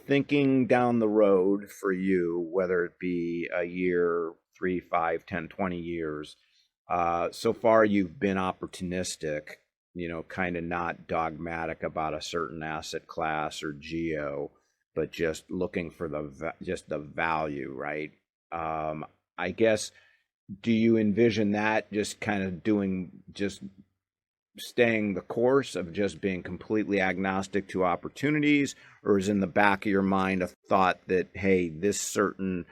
thinking down the road for you, whether it be a year, 3, 5, 10, 20 years, so far you've been opportunistic, kind of not dogmatic about a certain asset class or geo, but just looking for just the value, right? I guess, do you envision that just kind of doing, just staying the course of just being completely agnostic to opportunities, or is in the back of your mind a thought that, hey, this certain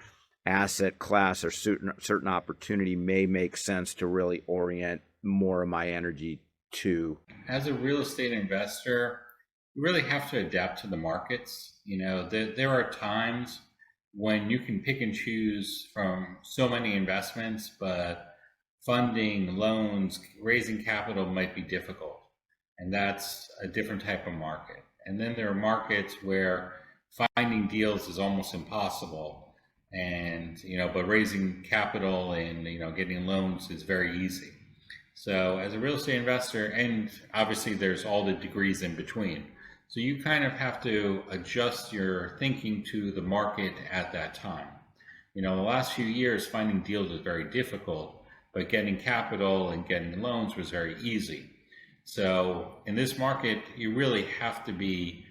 asset class or certain opportunity may make sense to really orient more of my energy to? As a real estate investor, you really have to adapt to the markets. There are times when you can pick and choose from so many investments, but funding, loans, raising capital might be difficult. And that's a different type of market. And then there are markets where finding deals is almost impossible. And, but raising capital and, getting loans is very easy. So as a real estate investor, and obviously there's all the degrees in between. So you kind of have to adjust your thinking to the market at that time. The last few years, finding deals was very difficult, but getting capital and getting loans was very easy. So in this market, you really have to be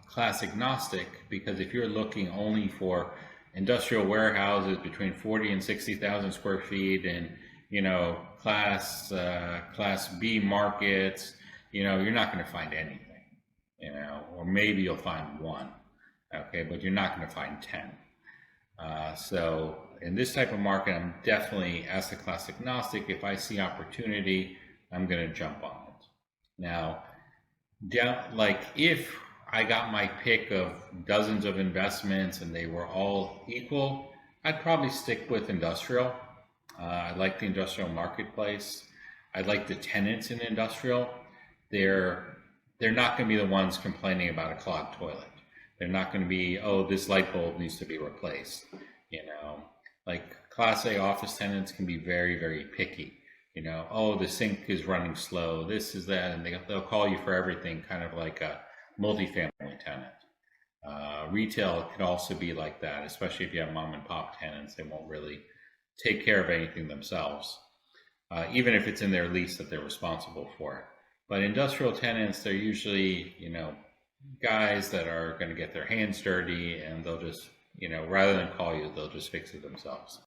class agnostic, because if you're looking only for industrial warehouses between 40 and 60,000 square feet and class B markets, you're not going to find anything, or maybe you'll find one, okay, but you're not going to find 10. So in this type of market, I'm definitely asset class agnostic. If I see opportunity, I'm going to jump on it. Now, like if I got my pick of dozens of investments and they were all equal, I'd probably stick with industrial. I like the industrial marketplace. I like the tenants in industrial. They're not going to be the ones complaining about a clogged toilet. They're not going to be, oh, this light bulb needs to be replaced. Like Class A office tenants can be very, very picky. Oh, the sink is running slow. This is that, and they'll call you for everything, kind of like a multifamily tenant. Retail can also be like that, especially if you have mom and pop tenants. They won't really take care of anything themselves, even if it's in their lease that they're responsible for it. But industrial tenants, they're usually, guys that are going to get their hands dirty, and they'll just, rather than call you, they'll just fix it themselves.